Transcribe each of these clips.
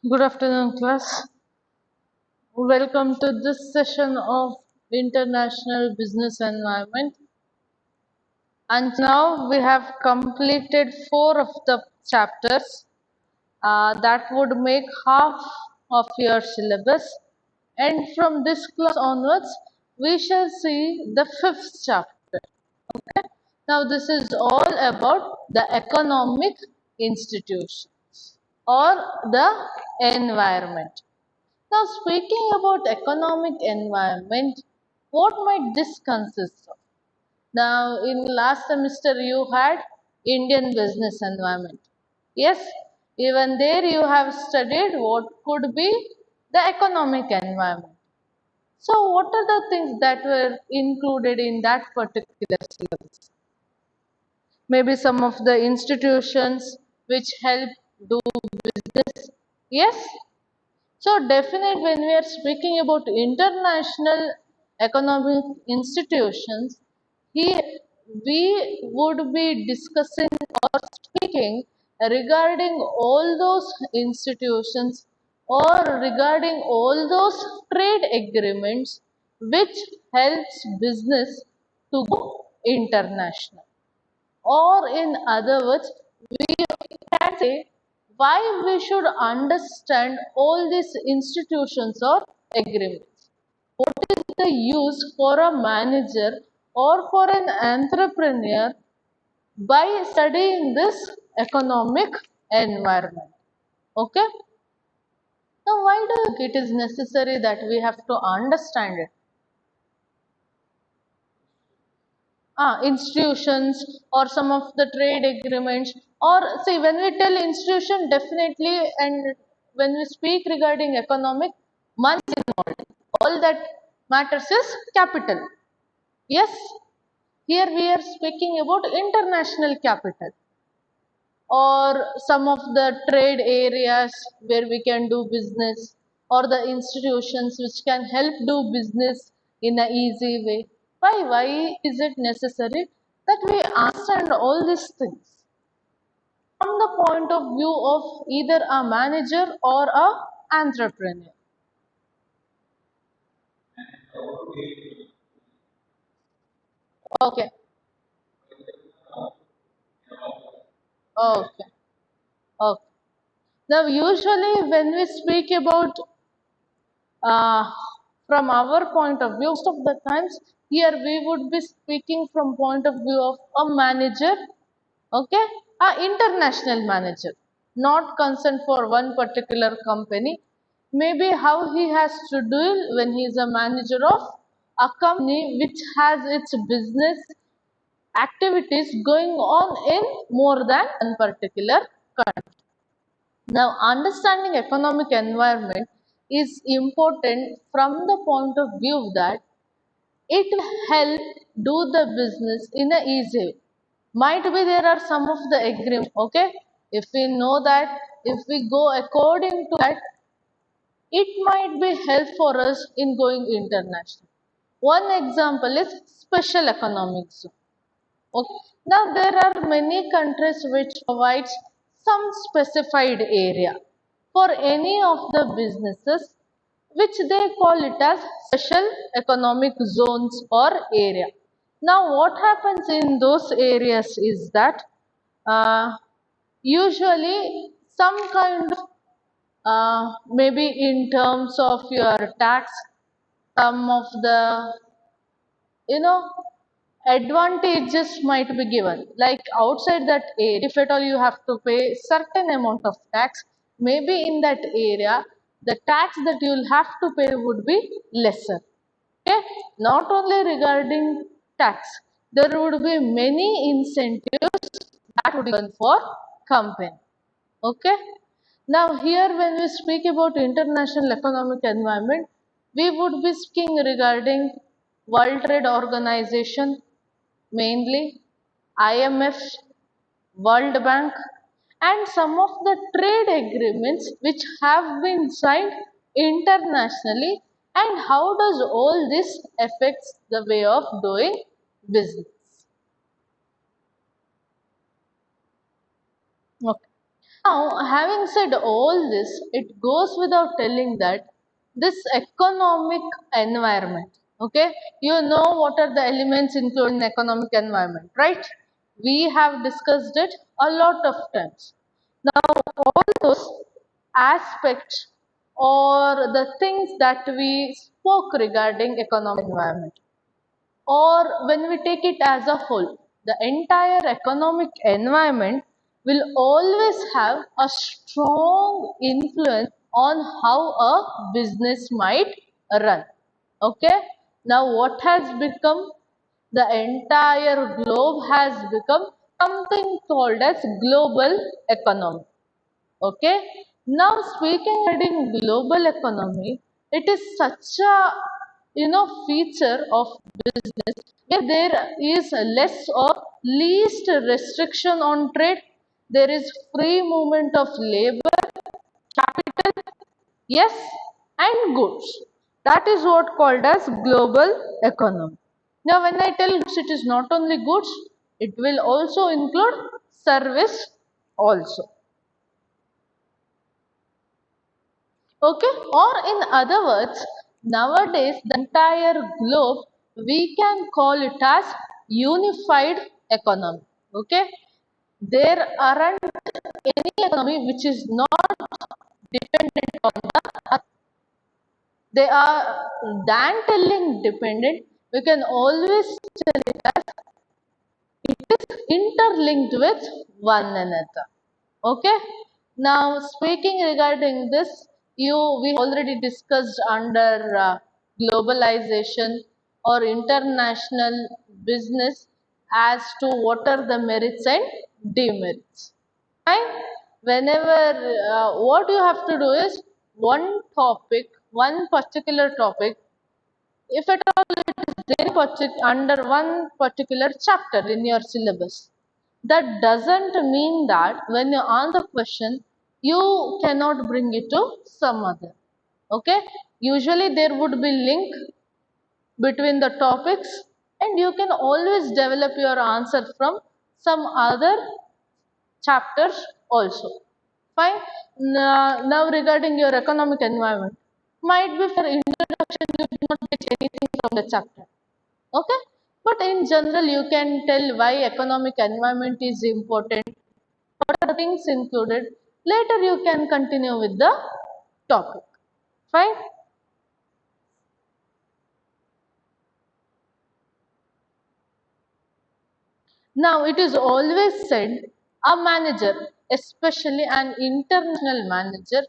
Good afternoon, class. Welcome to this session of International Business Environment. And now we have completed four of the chapters. That would make half of your syllabus. And from this class onwards, we shall see the fifth chapter. Okay. Now, this is all about the economic institutions or the environment. Now, speaking about economic environment, what might this consist of? Now, in last semester, you had Indian business environment. Yes, even there you have studied what could be the economic environment. So, what are the things that were included in that particular syllabus? Maybe some of the institutions which help do business. Yes, so definitely when we are speaking about international economic institutions, here we would be discussing or speaking regarding all those institutions or regarding all those trade agreements which helps business to go international. Or in other words, we can say why we should understand all these institutions or agreements. What is the use for a manager or for an entrepreneur by studying this economic environment? Okay. Now, why do you think it is necessary that we have to understand it? Institutions or some of the trade agreements, or see, when we tell institution, definitely, and when we speak regarding economic, money is involved. All that matters is capital. Yes, here we are speaking about international capital or some of the trade areas where we can do business, or the institutions which can help do business in an easy way. Why is it necessary that we understand all these things from the point of view of either a manager or a entrepreneur? Okay. Okay. Okay. Now usually when we speak about uh, from our point of view, most of the times here we would be speaking from point of view of a manager, okay, a international manager, not concerned for one particular company. Maybe how he has to deal when he is a manager of a company which has its business activities going on in more than one particular country. Now, understanding economic environment is important from the point of view that it will help do the business in a easy way. Might be there are some of the agreement, okay? If we know that, if we go according to that, it might be help for us in going international. One example is special economic zone. Okay. Now there are many countries which provides some specified area for any of the businesses which they call it as special economic zones or area. Now what happens in those areas is that uh, usually some kind of maybe in terms of your tax, some of the you know advantages might be given, like outside that area if at all you have to pay certain amount of tax, maybe in that area the tax that you will have to pay would be lesser. Okay, not only regarding tax, there would be many incentives that would be given for company. Okay, now here when we speak about international economic environment, we would be speaking regarding World Trade Organization, mainly IMF, World Bank, and some of the trade agreements which have been signed internationally, and how does all this affects the way of doing business. Okay. Now, having said all this, it goes without telling that this economic environment, okay, you know what are the elements included in economic environment, right? We have discussed it a lot of times. Now, all those aspects or the things that we spoke regarding economic environment, or when we take it as a whole, the entire economic environment will always have a strong influence on how a business might run. Okay, now what has become? The entire globe has become something called as global economy. Okay. Now speaking regarding global economy, it is such a feature of business where there is less or least restriction on trade. There is free movement of labor, capital, yes, and goods. That is what called as global economy. Now when I tell goods, it is not only goods, it will also include service also. Okay, or in other words, nowadays the entire globe we can call it as unified economy. Okay, there aren't any economy which is not dependent on the other. They are than telling dependent, we can always tell it as it is interlinked with one another. Okay. Now, speaking regarding this, we already discussed under globalization or international business as to what are the merits and demerits. Fine. Whenever what you have to do is one topic, one particular topic, if at all it is there under one particular chapter in your syllabus, that doesn't mean that when you answer the question, you cannot bring it to some other. Okay? Usually there would be link between the topics and you can always develop your answer from some other chapters also. Fine. Now regarding your economic environment, might be for introduction you do not get anything from the chapter. Okay, but in general you can tell why economic environment is important, what are the things included. Later you can continue with the topic. Fine. Now, it is always said a manager, especially an international manager,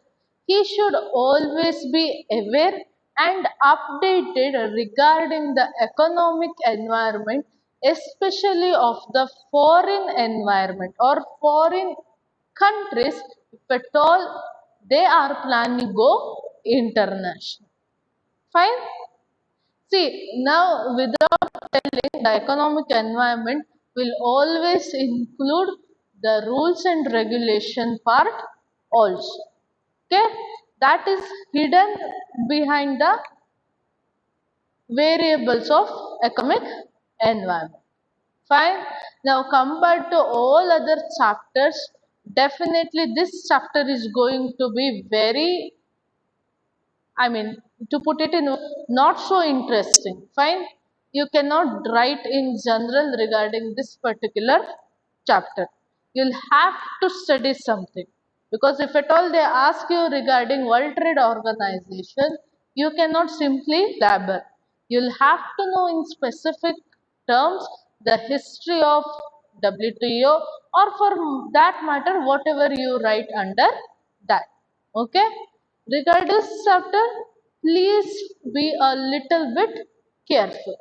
he should always be aware and updated regarding the economic environment, especially of the foreign environment or foreign countries, if at all they are planning to go international. Fine. See, now without telling, the economic environment will always include the rules and regulation part also. Okay, that is hidden behind the variables of economic environment. Fine. Now compared to all other chapters, definitely this chapter is going to be very, I mean, to put it in not so interesting. Fine. You cannot write in general regarding this particular chapter. You'll have to study something. Because if at all they ask you regarding World Trade Organization, you cannot simply blabber. You'll have to know in specific terms the history of WTO or for that matter whatever you write under that. Okay. Regarding this chapter, please be a little bit careful.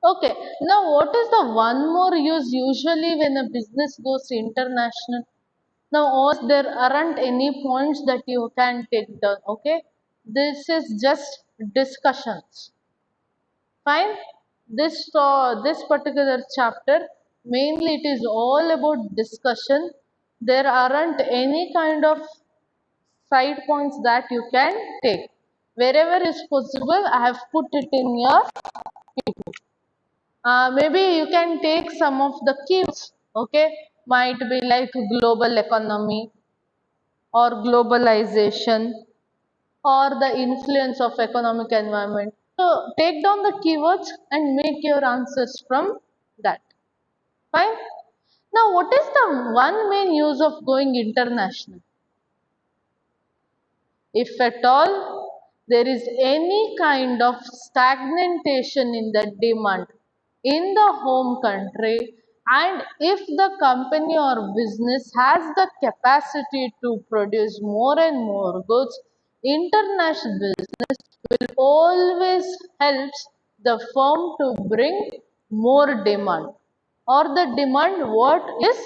Okay, now what is the one more use usually when a business goes international? Now, all there aren't any points that you can take down. Okay, this is just discussions. Fine. This particular chapter mainly it is all about discussion. There aren't any kind of side points that you can take. Wherever is possible, I have put it in your. Maybe you can take some of the keywords. Okay, might be like global economy or globalization or the influence of economic environment. So take down the keywords and make your answers from that. Fine. Now, what is the one main use of going international? If at all there is any kind of stagnation in the demand in the home country, and if the company or business has the capacity to produce more and more goods, international business will always helps the firm to bring more demand or the demand what is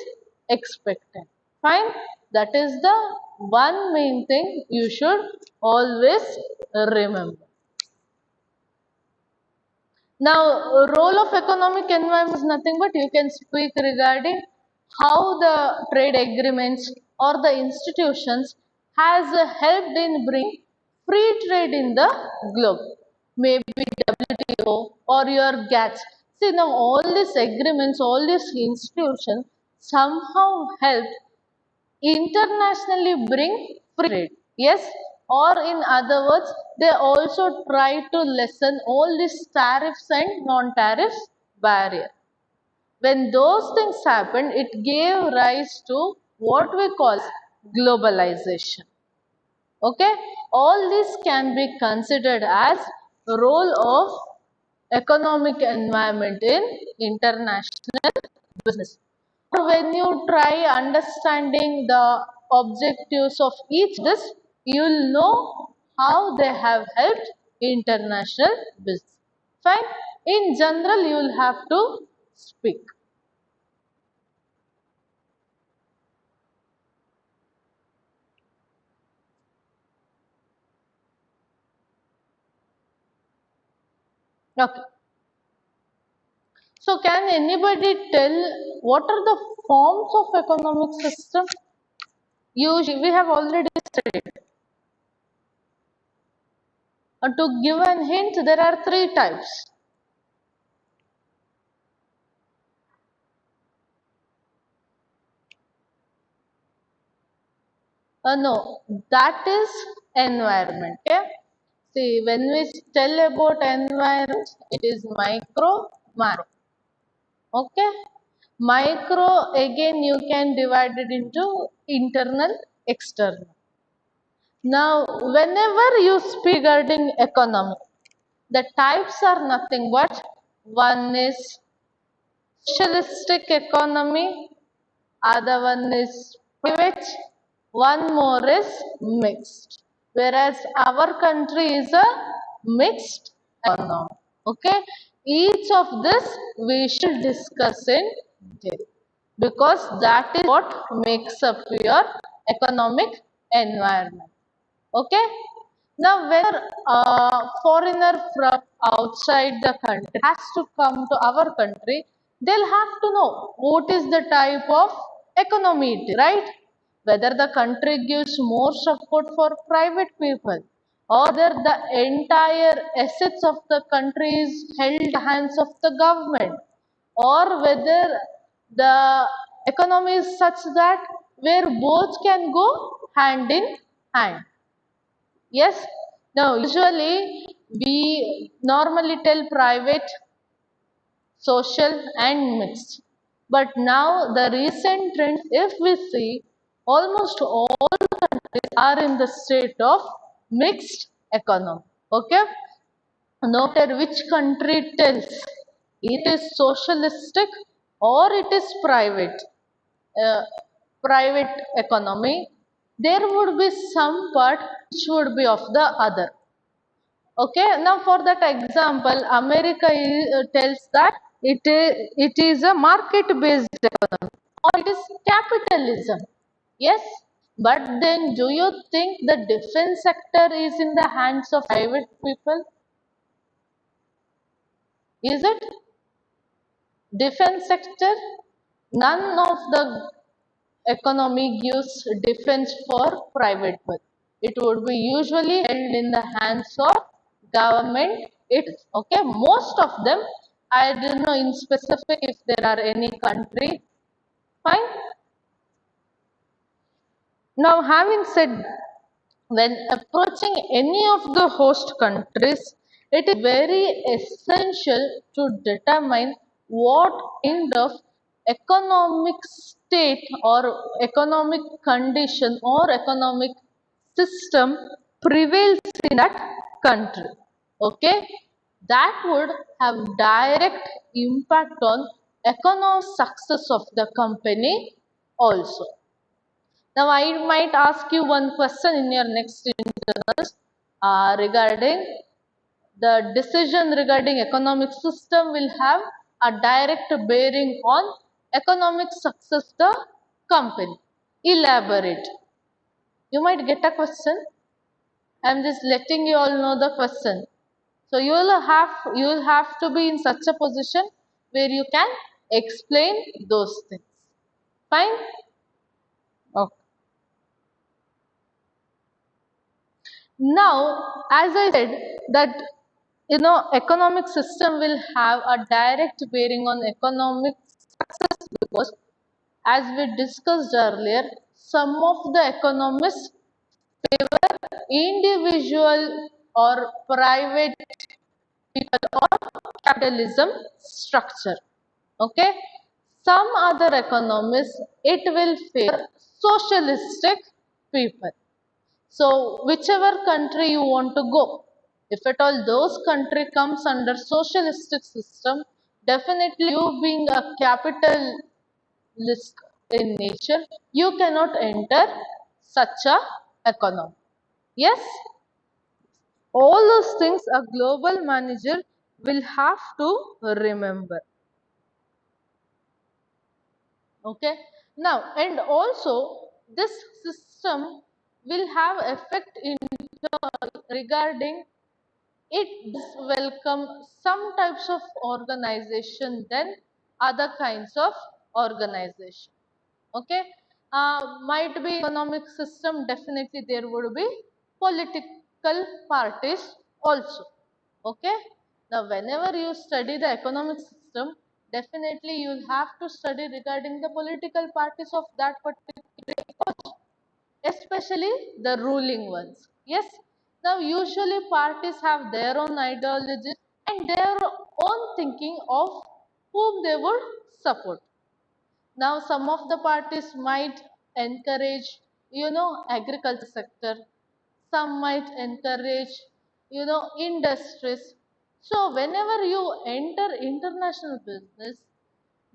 expected. Fine. That is the one main thing you should always remember. Now, role of economic environment is nothing but you can speak regarding how the trade agreements or the institutions has helped in bring free trade in the globe. Maybe WTO or your GATS. See now all these agreements, all these institutions somehow helped internationally bring free trade. Yes, or in other words, they also try to lessen all these tariffs and non-tariffs barrier. When those things happened, it gave rise to what we call globalization. Okay, all this can be considered as role of economic environment in international business. When you try understanding the objectives of each this, you'll know how they have helped international business. Fine. In general, you'll have to speak. Okay. So, can anybody tell what are the forms of economic system? Usually, we have already studied. To give an hint, there are three types. No, that is environment. Okay? See, when we tell about environment, it is micro, macro. Okay? Micro, again, you can divide it into internal, external. Now, whenever you speak regarding economy, the types are nothing but one is socialistic economy, other one is private, one more is mixed. Whereas our country is a mixed economy. Okay, each of this we should discuss in detail because that is what makes up your economic environment. Okay. Now, when a foreigner from outside the country has to come to our country, they'll have to know what is the type of economy it is, right? Whether the country gives more support for private people or whether the entire assets of the country is held in the hands of the government or whether the economy is such that where both can go hand in hand. Yes. Now, usually we normally tell private, social, and mixed. But now the recent trend, if we see, almost all countries are in the state of mixed economy. Okay. No matter which country tells, it is socialistic or it is uh, private economy, there would be some part which would be of the other. Okay, now for that example, America tells that it is a market based economy or it is capitalism. Yes, but then do you think the defense sector is in the hands of private people? Is it? Defense sector? None of the economy gives defense for private people. It would be usually held in the hands of government. Okay, most of them. I don't know in specific if there are any country. Fine. Now, having said, when approaching any of the host countries, it is very essential to determine what kind of economic state or economic condition or economic system prevails in that country. Okay, that would have direct impact on economic success of the company also. Now, I might ask you one question in your next internals regarding the decision regarding economic system will have a direct bearing on economic success of the company. Elaborate. You might get a question. I am just letting you all know the question. So you will have to be in such a position where you can explain those things. Fine? Okay. Now, as I said that economic system will have a direct bearing on economic success because as we discussed earlier, some of the economists favor individual or private people or capitalism structure. Okay. Some other economists it will favor socialistic people. So whichever country you want to go, if at all those country comes under socialistic system, definitely you being a capitalist in nature, you cannot enter such a economy. Yes, all those things a global manager will have to remember. Okay. Now, and also this system will have effect in regarding it does welcome some types of organization than other kinds of organization. Okay, might be economic system, definitely there would be political parties also. Okay, now whenever you study the economic system, definitely you will have to study regarding the political parties of that particular, especially the ruling ones. Yes, now usually parties have their own ideologies and their own thinking of whom they would support. Now some of the parties might encourage, agriculture sector, some might encourage, industries. So whenever you enter international business,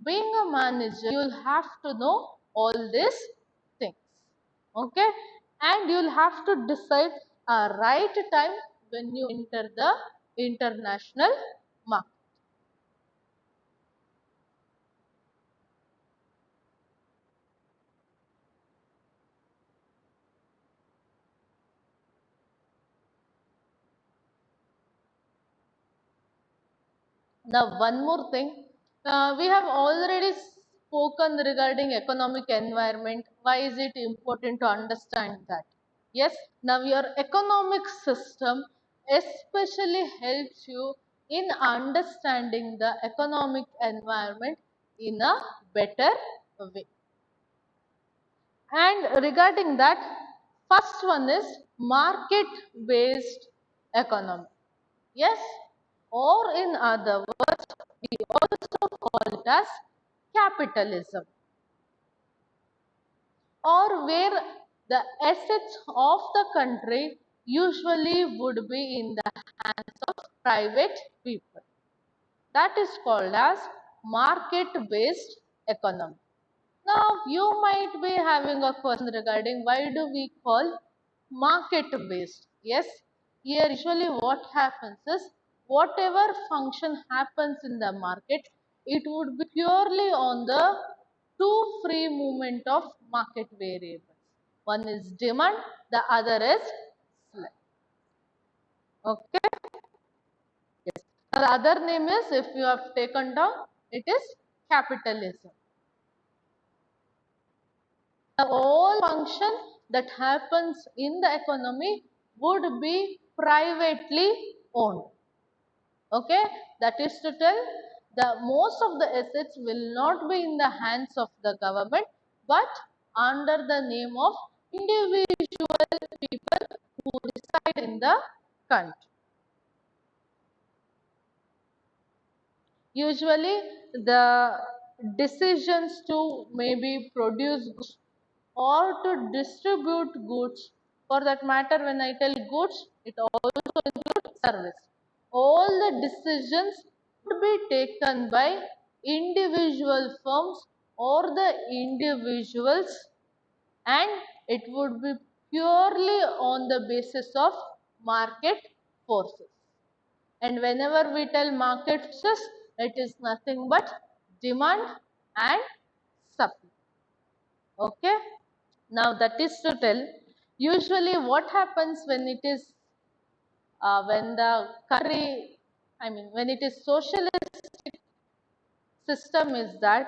being a manager, you'll have to know all these things. Okay, and you'll have to decide a right time when you enter the international market. Now, one more thing, we have already spoken regarding economic environment. Why is it important to understand that? Yes, now your economic system especially helps you in understanding the economic environment in a better way. And regarding that, first one is market based economy. Yes, or in other words, we also call it as capitalism, or where the assets of the country usually would be in the hands of private people. That is called as market based economy. Now, you might be having a question regarding why do we call market based? Yes, here usually what happens is whatever function happens in the market, it would be purely on the two free movement of market variable. One is demand, the other is supply. Okay. Yes. The other name is, if you have taken down, it is capitalism. The whole function that happens in the economy would be privately owned. Okay, that is to tell, the most of the assets will not be in the hands of the government, but under the name of individual people who reside in the country. Usually the decisions to maybe produce goods or to distribute goods, for that matter, when I tell goods, it also includes service. All the decisions would be taken by individual firms or the individuals, and it would be purely on the basis of market forces. And whenever we tell market forces, it is nothing but demand and supply. Okay. Now that is to tell, usually what happens when it is when the country, I mean when it is socialistic system, is that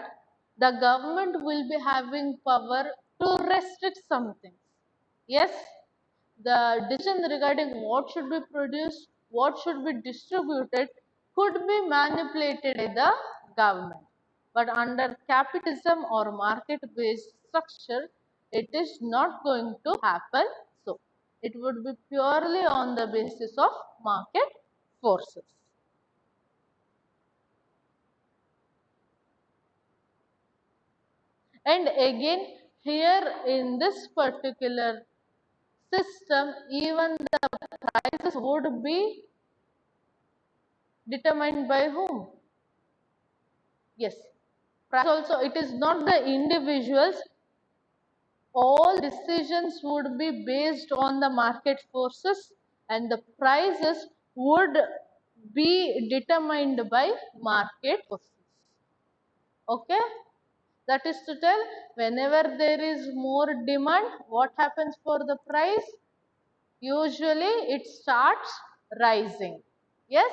the government will be having power to restrict something. Yes, the decision regarding what should be produced, what should be distributed could be manipulated by the government. But under capitalism or market based structure, it is not going to happen so. It would be purely on the basis of market forces. And again, here in this particular system, even the prices would be determined by whom? Yes, price also, it is not the individuals. All decisions would be based on the market forces, and the prices would be determined by market forces. Okay, that is to tell, whenever there is more demand, what happens for the price? Usually it starts rising. Yes,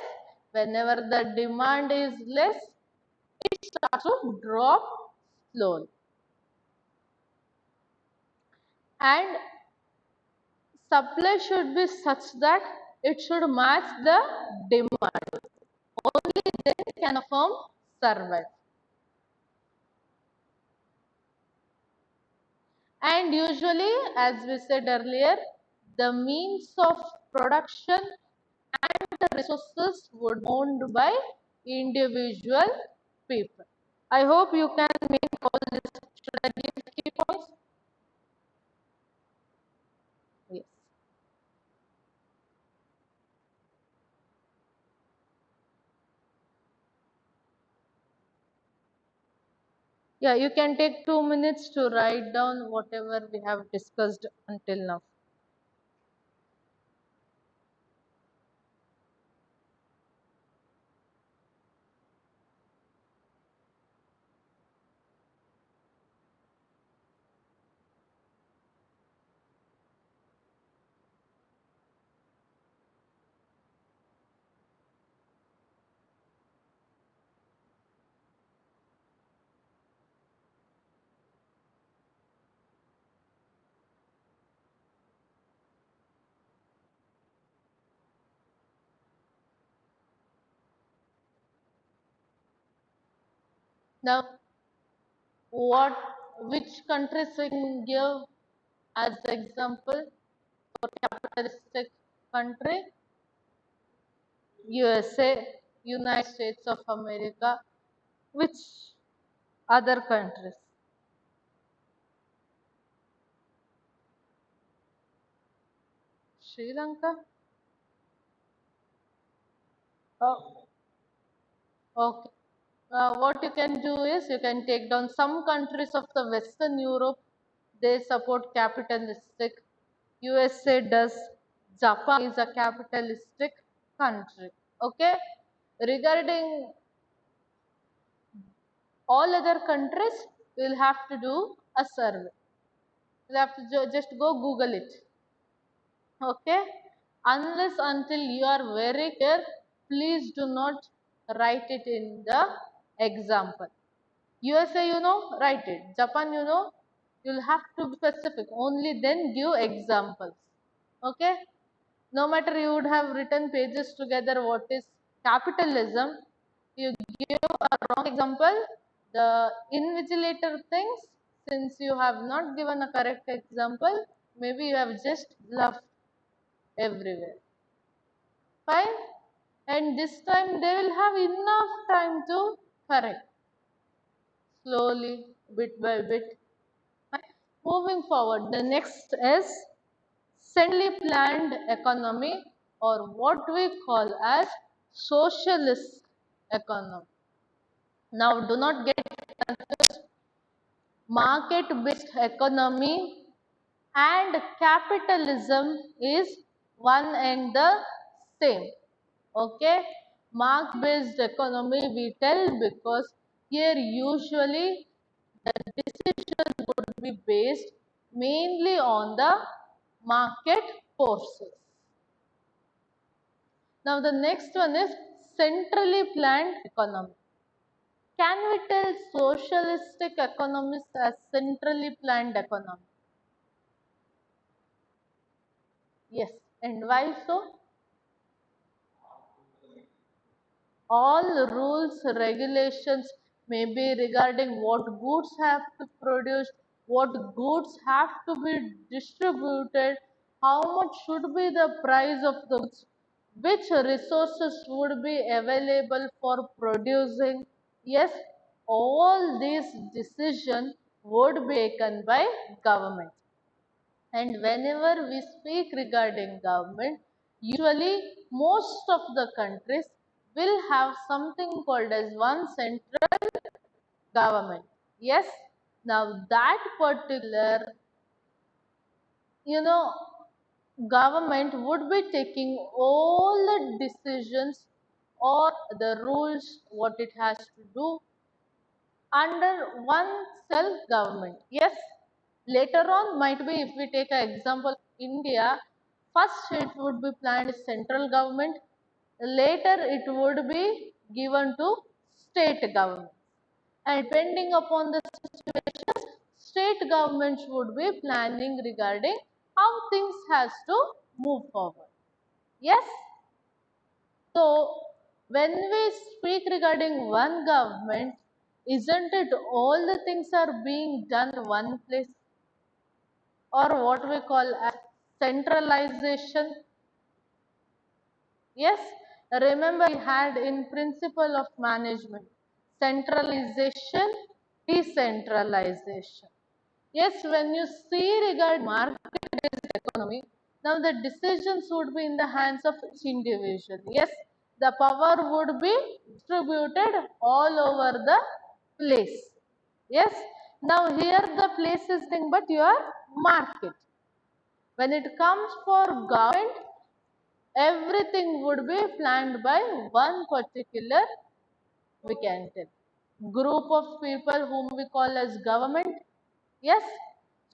whenever the demand is less, it starts to drop slowly. And supply should be such that it should match the demand. Only then can a firm survive. And usually, as we said earlier, the means of production and the resources would be owned by individual people. I hope you can make all this. Should I give key points? Yes. Yeah, you can take 2 minutes to write down whatever we have discussed until now. Now, which countries we can give as example for capitalistic country? USA, United States of America. Which other countries? Sri Lanka? Oh, okay. What you can do is you can take down some countries of the Western Europe. They support capitalistic. USA does. Japan is a capitalistic country. Okay. Regarding all other countries, we'll have to do a survey. You have to just go Google it. Okay? Unless until you are very clear, please do not write it in the example. USA, write it. Japan, you'll have to be specific. Only then give examples. Okay? No matter you would have written pages together what is capitalism, you give a wrong example, the invigilator thinks since you have not given a correct example, maybe you have just left everywhere. Fine? And this time they will have enough time to correct slowly, bit by bit. Moving forward, the next is centrally planned economy or what we call as socialist economy. Now, do not get confused. Market based economy and capitalism is one and the same. Okay, market based economy we tell because here usually the decision would be based mainly on the market forces. Now the next one is centrally planned economy. Can we tell socialistic economies as centrally planned economy? Yes, and why so? All rules, regulations may be regarding what goods have to produce, what goods have to be distributed, how much should be the price of the goods, which resources would be available for producing. Yes, all these decisions would be taken by government. And whenever we speak regarding government, usually most of the countries will have something called as one central government. Yes, now that particular, you know, government would be taking all the decisions or the rules, what it has to do under one self government. Yes, later on might be if we take an example India, first it would be planned as central government, later it would be given to state government. And depending upon the situations, state governments would be planning regarding how things has to move forward. Yes? So, when we speak regarding one government, isn't it all the things are being done in one place or what we call as centralization? Yes, remember we had in principle of management centralization, decentralization. Yes, when you see regard market-based economy, now the decisions would be in the hands of each individual. Yes, the power would be distributed all over the place. Yes, now here the place is thing but your market. When it comes for government, everything would be planned by one particular, we can tell, group of people whom we call as government. Yes,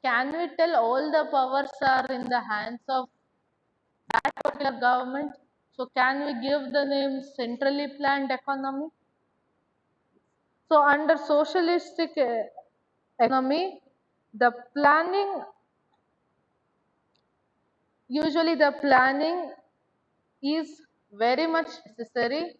can we tell all the powers are in the hands of that particular government? So can we give the name centrally planned economy? So under socialistic economy, the planning, usually the planning is very much necessary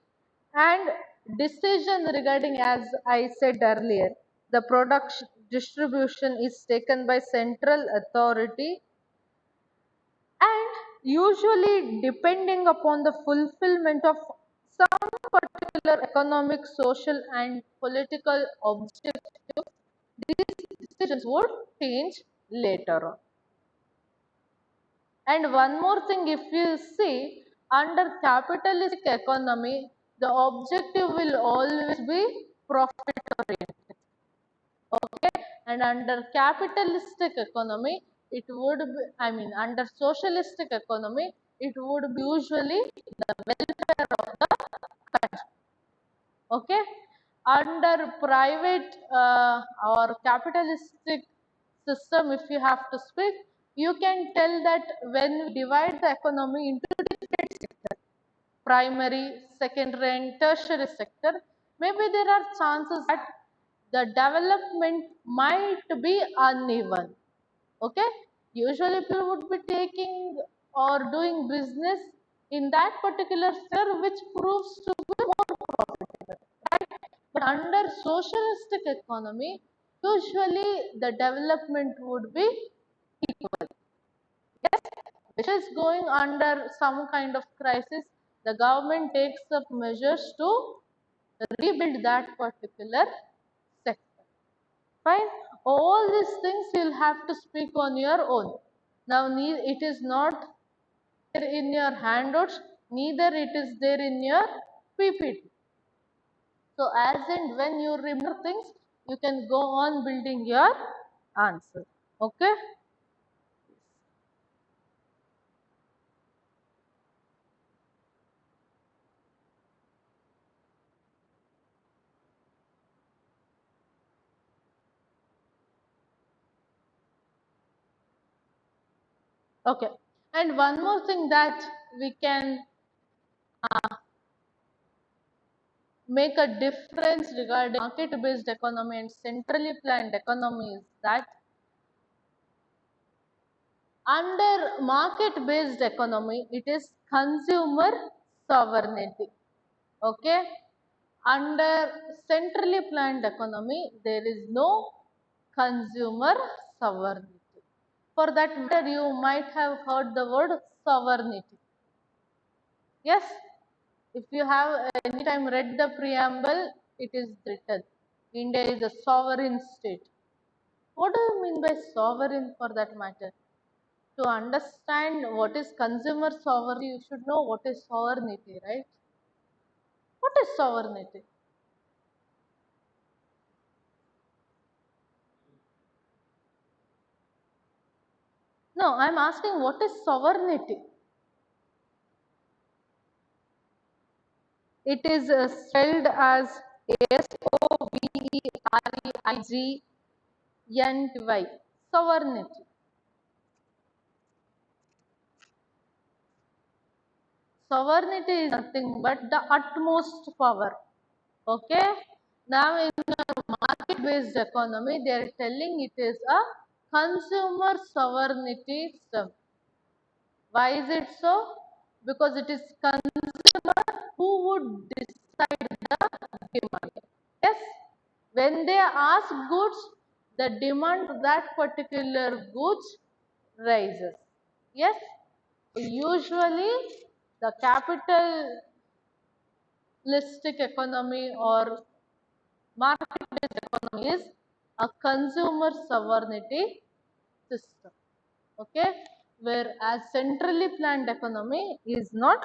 and decision regarding, as I said earlier, the production distribution is taken by central authority and usually depending upon the fulfillment of some particular economic, social and political objectives, these decisions would change later on. And one more thing, if you see, under capitalistic economy, the objective will always be profit oriented. Okay, and under capitalistic economy, it would be, I mean, under socialistic economy, it would be usually the welfare of the country. Okay, under private or capitalistic system, if you have to speak, you can tell that when we divide the economy into different sectors, primary, secondary, and tertiary sector, maybe there are chances that the development might be uneven. Okay, usually people would be taking or doing business in that particular sphere which proves to be more profitable, right? But under socialistic economy, usually the development would be equal. Yes, which is going under some kind of crisis, the government takes up measures to rebuild that particular sector. Fine. All these things you'll have to speak on your own. Now, it is not there in your handouts, neither it is there in your PPT. So, as and when you remember things, you can go on building your answer. Okay? Okay. And one more thing that we can make a difference regarding market-based economy and centrally planned economy is that under market-based economy, it is consumer sovereignty. Okay. Under centrally planned economy, there is no consumer sovereignty. For that matter, you might have heard the word sovereignty. Yes, if you have any time read the preamble, it is written India is a sovereign state. What do you mean by sovereign for that matter? To understand what is consumer sovereignty, you should know what is sovereignty, right? What is sovereignty? No, I am asking what is sovereignty? It is spelled as Sovereignty. Sovereignty. Sovereignty is nothing but the utmost power. Okay. Now in a market-based economy, they are telling it is a consumer sovereignty system. Why is it so? Because it is consumer who would decide the demand. Yes, when they ask goods, the demand of that particular goods rises. Yes, usually the capitalistic economy or market-based economy is a consumer sovereignty system. Okay, whereas centrally planned economy is not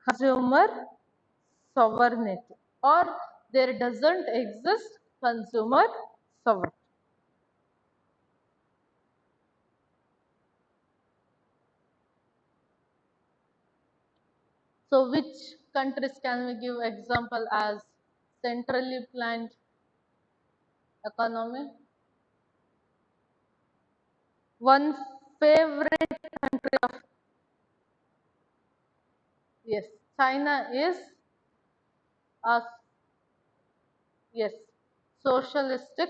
consumer sovereignty, or there doesn't exist consumer sovereignty. So which countries can we give example as centrally planned economy? One favorite country of, yes, China is a, yes, socialistic,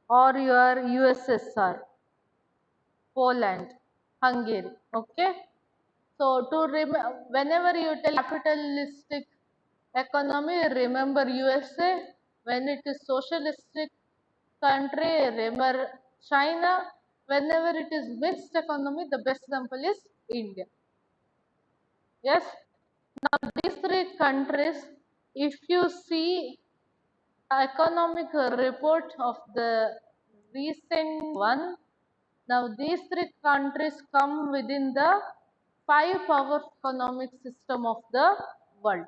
or your USSR, Poland, Hungary. Okay. So to whenever you tell capitalistic economy, remember USA. When it is socialistic country, remember China. Whenever it is mixed economy, the best example is India. Yes. Now these three countries, if you see economic report of the recent one, now these three countries come within the five power economic system of the world: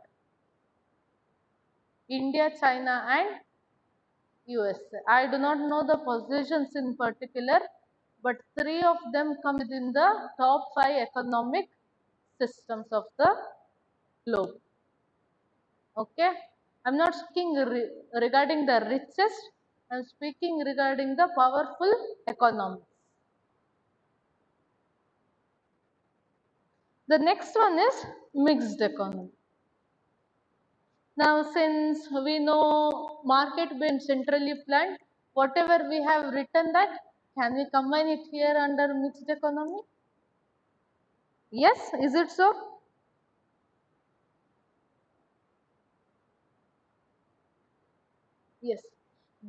India, China, and USA. I do not know the positions in particular, but three of them come within the top five economic systems of the globe. Okay, I'm not speaking regarding the richest. I am speaking regarding the powerful economies. The next one is mixed economy. Now, since we know market based centrally planned, whatever we have written that, can we combine it here under mixed economy? Yes, is it so? Yes,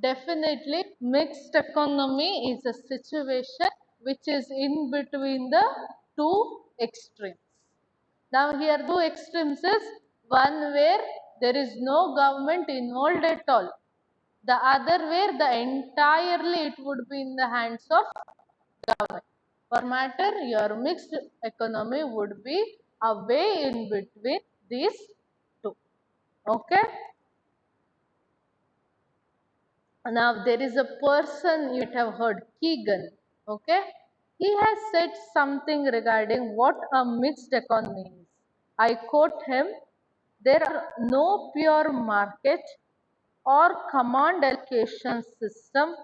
definitely. Mixed economy is a situation which is in between the two extremes. Now, here two extremes is one where there is no government involved at all. The other where the entirely it would be in the hands of government. For matter, your mixed economy would be a way in between these two. Okay. Now there is a person you might have heard, Keegan. Okay, he has said something regarding what a mixed economy is. I quote him: "There are no pure market or command allocation system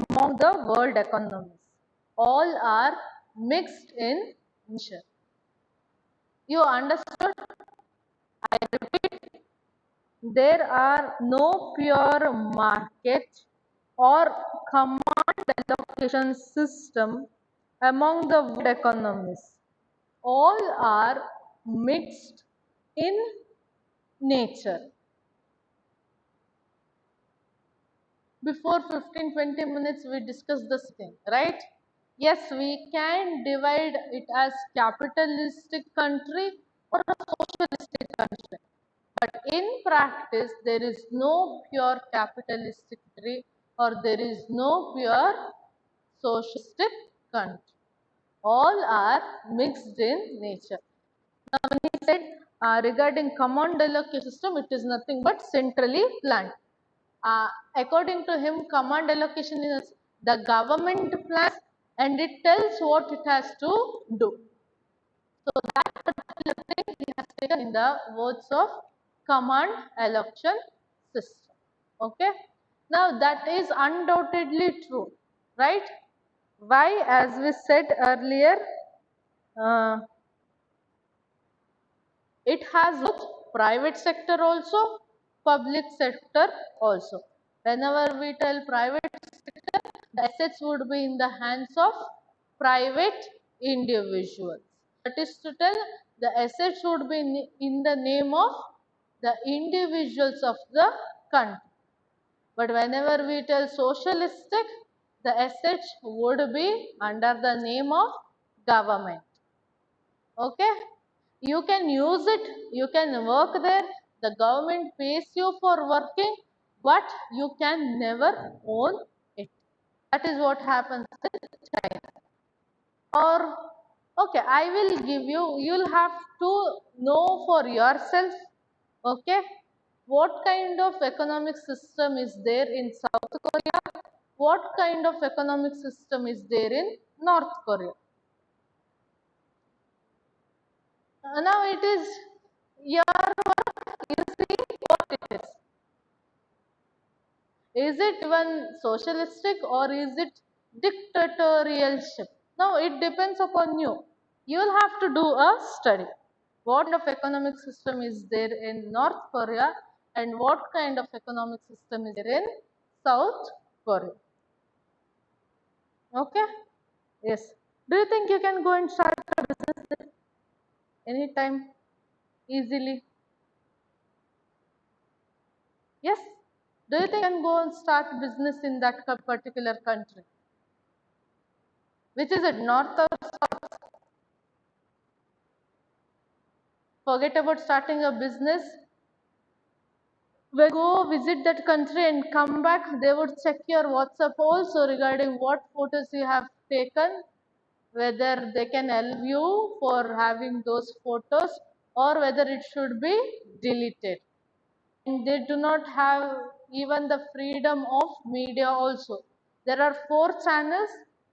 among the world economies. All are mixed in nature." You understood? I repeat, there are no pure market or command allocation system among the world economies. All are mixed in nature. Before 15-20 minutes we discussed this thing, right? Yes, we can divide it as capitalistic country or a socialistic country. But in practice, there is no pure capitalistic country or there is no pure socialistic country. All are mixed in nature. Now, when he said regarding command allocation system, it is nothing but centrally planned. According to him, command allocation is the government plans and it tells what it has to do. So that particular thing he has taken in the words of command allocation system. Okay. Now that is undoubtedly true, right? Why? As we said earlier, uh, it has both private sector also, public sector also. Whenever we tell private sector, the assets would be in the hands of private individuals. That is to tell, the assets would be in the name of the individuals of the country. But whenever we tell socialistic, the assets would be under the name of government. Okay, you can use it, you can work there, the government pays you for working, but you can never own it. That is what happens in China. Or okay, I will give you, you'll have to know for yourself. Okay, what kind of economic system is there in South Korea, what kind of economic system is there in North Korea. Now it is your work, you see what it is. Is it even socialistic or is it dictatorialship? Now it depends upon you. You will have to do a study. What kind of economic system is there in North Korea and what kind of economic system is there in South Korea? Okay? Yes. Do you think you can go and start a business there anytime easily? Yes. Do you think you can go and start business in that particular country? Which is it, north or south? Forget about starting a business. When you go visit that country and come back, they would check your WhatsApp also regarding what photos you have taken, whether they can help you for having those photos or whether it should be deleted. And they do not have even the freedom of media also. There are 4 channels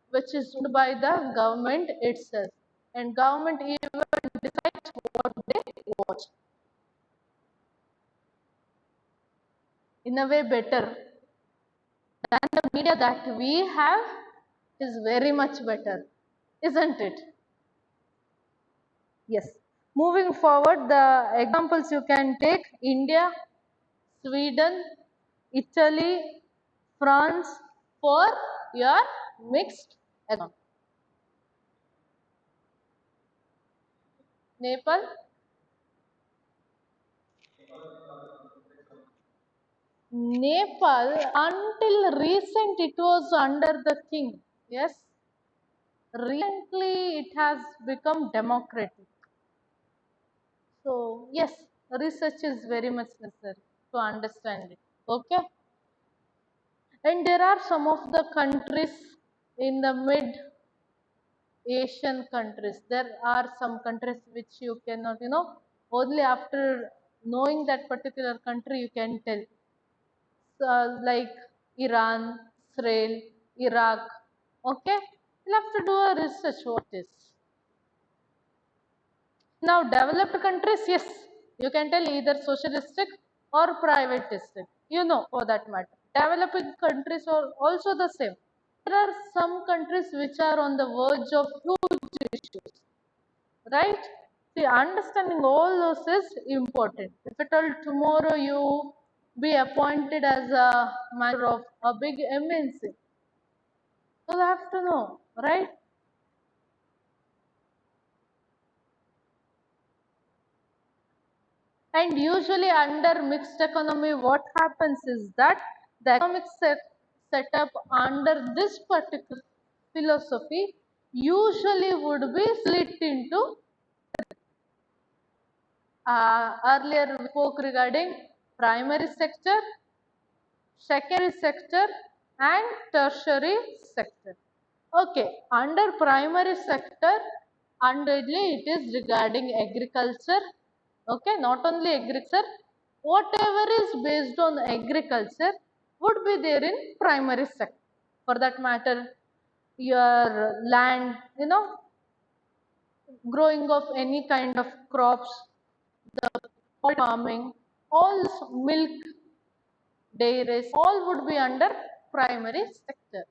which is owned by the government itself, and government even decides what they watch. In a way better. And the media that we have is very much better, isn't it? Yes. Moving forward, the examples you can take India, Sweden, Italy, France for your mixed economy. Nepal, Nepal until recent it was under the king. Yes, recently it has become democratic. So yes, research is very much necessary to understand it. Okay, and there are some of the countries in the mid Asian countries. There are some countries which you cannot, only after knowing that particular country you can tell. So, like Iran, Israel, Iraq. Okay, you'll have to do a research what is. Now, developed countries, yes, you can tell either socialistic or privatistic. For that matter. Developing countries are also the same. There are some countries which are on the verge of huge issues, right? See, understanding all those is important. If at all tomorrow you be appointed as a manager of a big MNC, you'll have to know, right? And usually under mixed economy, what happens is that the economic setup under this particular philosophy usually would be split into earlier we spoke regarding primary sector, secondary sector and tertiary sector. Okay, under primary sector, undoubtedly it is regarding agriculture. Okay, not only agriculture, whatever is based on agriculture would be there in primary sector. For that matter, your land, growing of any kind of crops, the farming, all milk, dairies, all would be under primary sector.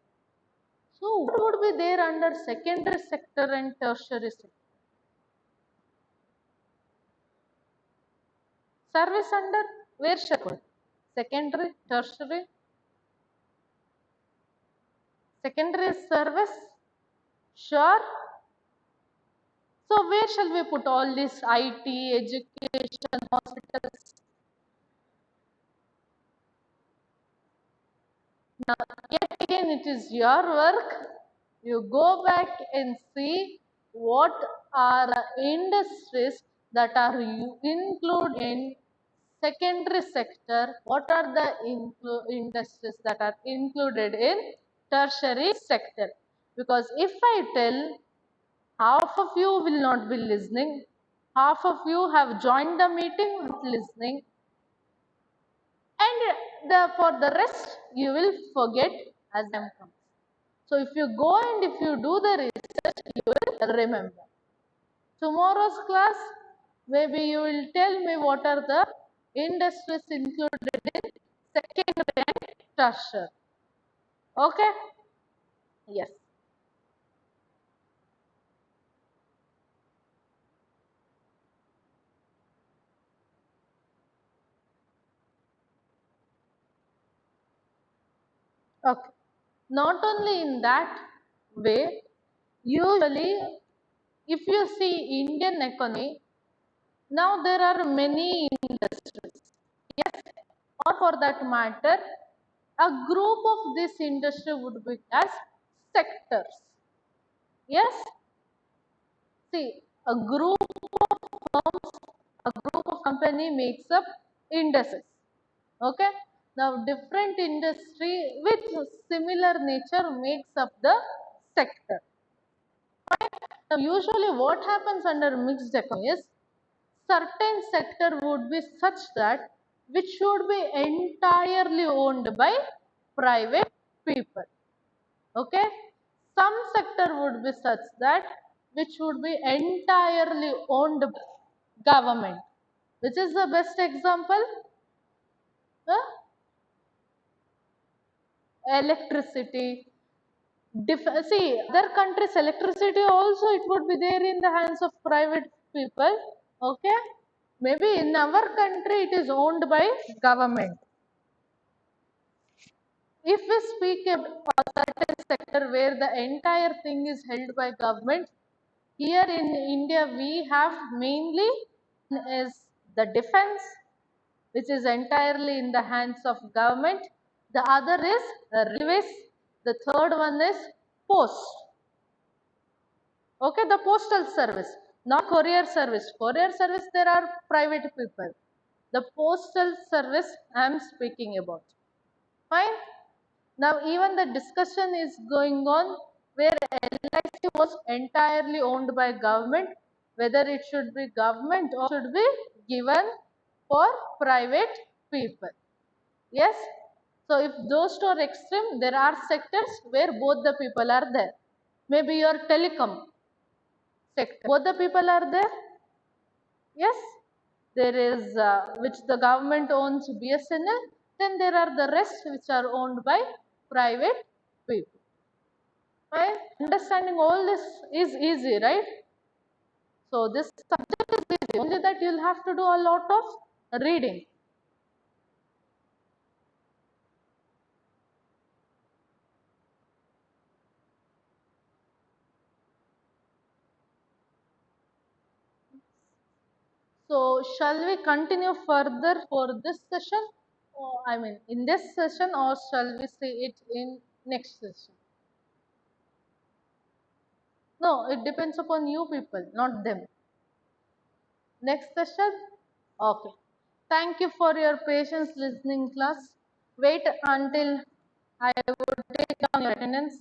So, what would be there under secondary sector and tertiary sector? Service under where shall I put? Secondary, tertiary, secondary service, sure. So, where shall we put all this IT, education, hospitals? Now, yet again, it is your work. You go back and see what are the industries that are included in secondary sector. What are the industries that are included in tertiary sector? Because if I tell, half of you will not be listening, half of you have joined the meeting not listening, and for the rest you will forget as time comes. So if you go and if you do the research, you will remember. Tomorrow's class, maybe you will tell me what are the industries included in secondary and tertiary. Okay? Yes. Okay. Not only in that way, usually if you see Indian economy, now there are many industries. Yes. Or for that matter, a group of this industry would be as sectors. Yes. See, a group of firms, a group of company makes up industries. Okay. Now, different industry with similar nature makes up the sector. Now, usually what happens under mixed economy is certain sector would be such that which should be entirely owned by private people. Okay. Some sector would be such that which would be entirely owned by government. Which is the best example? Huh? electricity. See, other countries' electricity also it would be there in the hands of private people. Okay, maybe in our country it is owned by government. If we speak about a certain sector where the entire thing is held by government, here in India we have mainly is the defense, which is entirely in the hands of government. The other is railways. The third one is post. Okay, the postal service, not courier service. Courier service, there are private people. The postal service I am speaking about. Fine. Now, even the discussion is going on where LIC was entirely owned by government, whether it should be government or should be given for private people. Yes. So, if those two are extreme, there are sectors where both the people are there. Maybe your telecom sector, both the people are there. Yes, there is which the government owns BSNL, then there are the rest which are owned by private people. Right? Understanding all this is easy, right? So this subject is easy, only that you'll have to do a lot of reading. So shall we continue further for this session? Or, I mean, in this session, or shall we see it in next session? No, it depends upon you people, not them. Next session? Okay. Thank you for your patience listening class. Wait until I would take down your attendance.